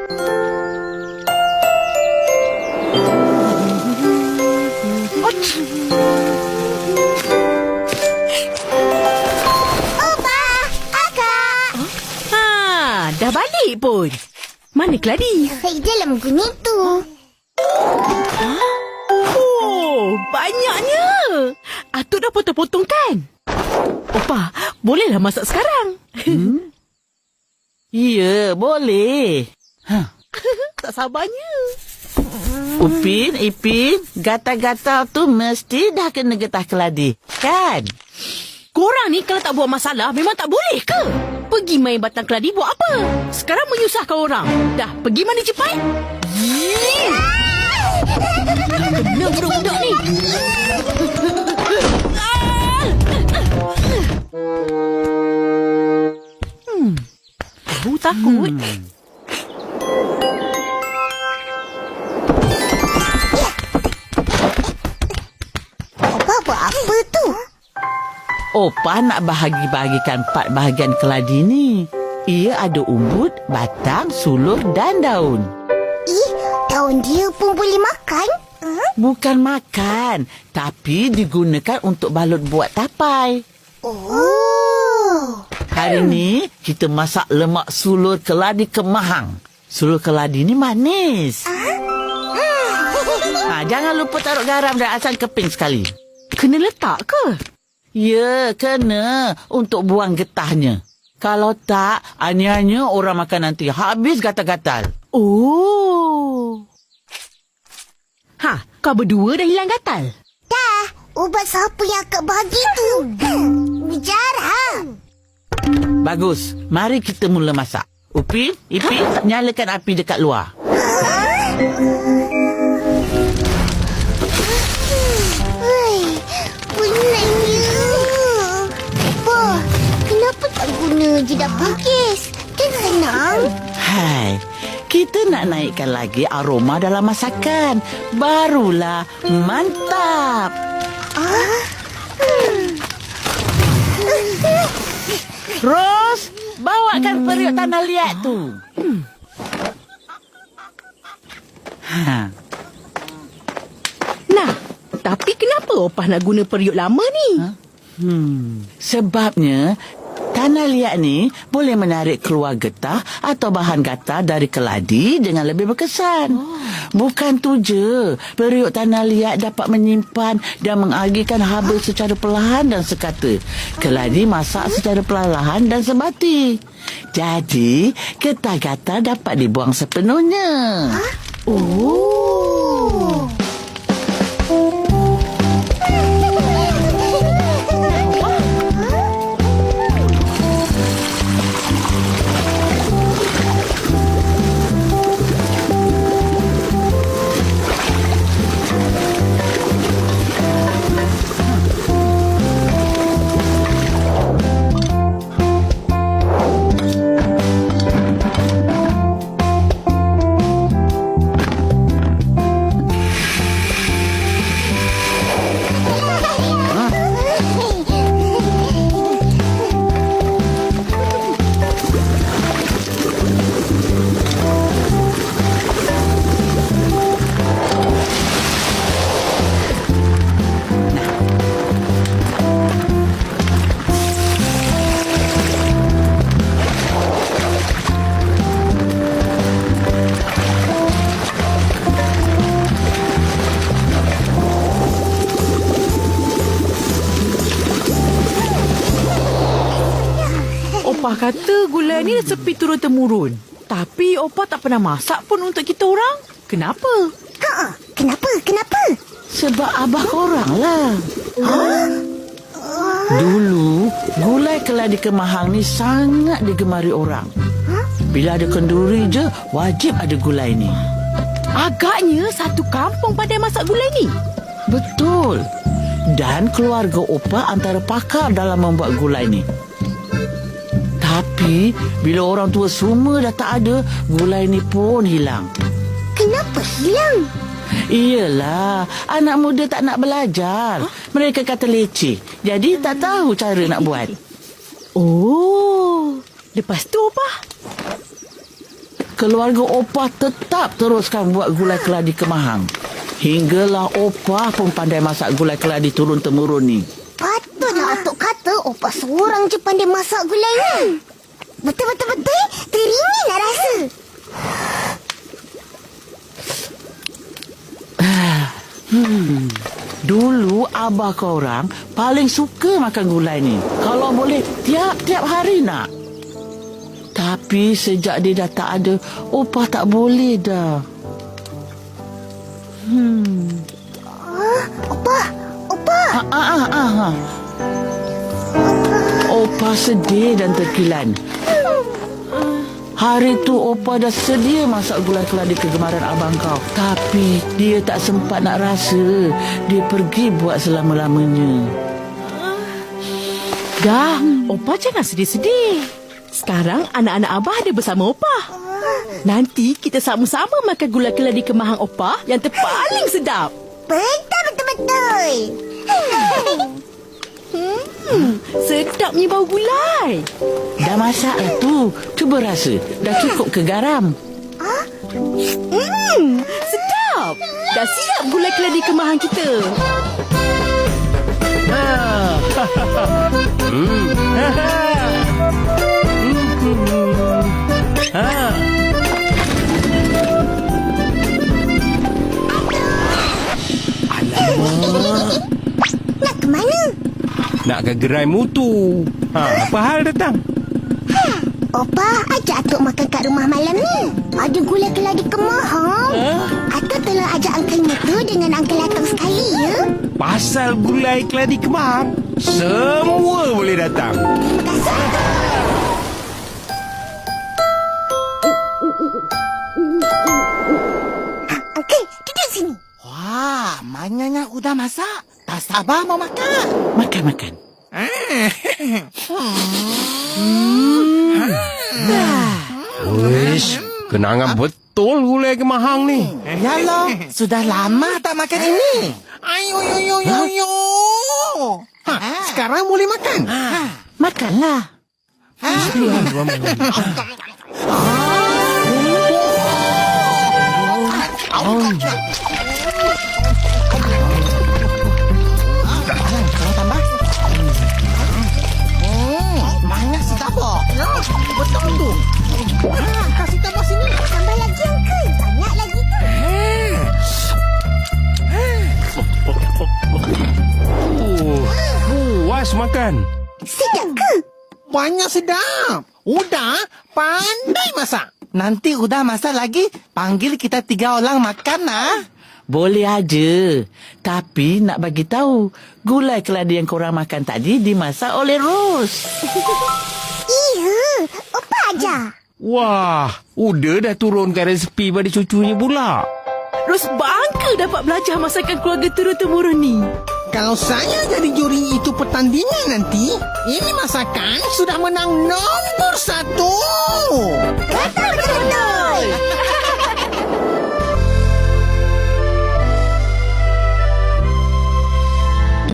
Opa, Akak. Dah balik pun. Mana keladi? Dalam guni tu. Oh, banyaknya. Atuk dah potong-potong kan? Opa, bolehlah masak sekarang. Ya, boleh. Tak sabarnya. Upin, Ipin, gatal-gatal tu mesti dah kena getah keladi, kan? Korang ni kalau tak buat masalah, memang tak boleh ke? Pergi main batang keladi buat apa? Sekarang menyusahkan orang. Dah, pergi mandi cepat. Kena budak-budak ni. Tahu takut. Opa buat apa tu? Opa nak bahagi-bahagikan 4 bahagian keladi ni. Ia ada umbut, batang, sulur dan daun. Daun dia pun boleh makan? Bukan makan, tapi digunakan untuk balut buat tapai. Oh. Hari ni, kita masak lemak sulur keladi kemahang. Sulur keladi ni manis. Jangan lupa taruh garam dan asam keping sekali. Kena letak ke? Ya, kena. Untuk buang getahnya. Kalau tak, hanya orang makan nanti habis gatal-gatal. Oh. Kau berdua dah hilang gatal? Dah. Ubat siapa yang Akak bagi tu? Bicara. Bagus. Mari kita mula masak. Upin, Ipin, nyalakan api dekat luar. Penatnya. Apa? Kenapa tak guna jedak pakis? Kan senang. Hai, kita nak naikkan lagi aroma dalam masakan. Barulah mantap. Ros, bawakan periuk tanah liat tu. Nah, tapi kenapa Opah nak guna periuk lama ni? Sebabnya, tanah liat ni boleh menarik keluar getah atau bahan gatal dari keladi dengan lebih berkesan. Bukan tu je, periuk tanah liat dapat menyimpan dan mengagihkan haba secara perlahan dan sekata. Keladi masak secara perlahan dan sebati. Jadi, getah gatal dapat dibuang sepenuhnya. Oh. Opah kata gulai ni sepi turun-temurun. Tapi Opah tak pernah masak pun untuk kita orang. Kenapa? Kenapa? Sebab abah korang lah. Dulu, gulai keladi kemahang ni sangat digemari orang. Bila ada kenduri je, wajib ada gulai ni. Agaknya satu kampung pandai masak gulai ni. Betul. Dan keluarga Opah antara pakar dalam membuat gulai ni. Tapi, bila orang tua semua dah tak ada, gulai ni pun hilang. Kenapa hilang? Iyalah, anak muda tak nak belajar. Mereka kata leceh. Jadi tak tahu cara nak buat. Oh, lepas tu Opah? keluarga Opah tetap teruskan buat gulai keladi kemahang. Hinggalah Opah pun pandai masak gulai keladi turun-temurun ni. Patutlah Atuk kata Opah seorang je pandai masak gulai ni. Betul-betul teringin nak rasa. Dulu abah korang paling suka makan gulai ni. Kalau boleh tiap-tiap hari nak. Tapi sejak dia dah tak ada, Opah tak boleh dah. Opah. Opah sedih dan terkilan. Hari tu Opah dah sedia masak gulai keladi kegemaran abang kau. Tapi dia tak sempat nak rasa. Dia pergi buat selama-lamanya. Dah, Opah jangan sedih-sedih. Sekarang anak-anak Abah ada bersama Opah. Nanti kita sama-sama makan gulai keladi kemahang Opah yang terpaling sedap. Betul. Sedapnya bau gulai. Dah masak lah tu. Cuba rasa. Dah cukup ke garam? Sedap. Dah siap gulai keladi kemahang kita. Nak ke mana? Nak ke gerai mutu. Apa hal datang? Opah, ajak Atuk makan kat rumah malam ni. Ada gulai keladi kemahang. Atuk tolong ajak Uncle Mutu dengan Uncle Atok sekali ya. Pasal gulai keladi kemahang, semua boleh datang. Uncle, duduk sini. Wah, maknanya udah masak. Tak sabar mau makan. Makan. Wish, kenangan betul gulai kemahang ni. Ya loh, sudah lama tak makan ini. Ayo. Sekarang boleh makan. Makanlah. Tambah. Banyak sedap kok. Betul. Kasih tambah sini. Tambah lagi Uncle. Banyak lagi tu. Puas makan. Sedap ke? Banyak sedap. Udah pandai masak. Nanti udah masak lagi, panggil kita 3 orang makan lah. Boleh aja. Tapi nak bagi tahu, gulai keladi yang korang makan tadi dimasak oleh Ros. Iya. Opah ajar. Wah, udah dah turunkan resepi pada cucunya pula. Ros bangga dapat belajar masakan keluarga turun-temurun ni. Kalau saya jadi juri itu pertandingan nanti, ini masakan sudah menang nombor 1.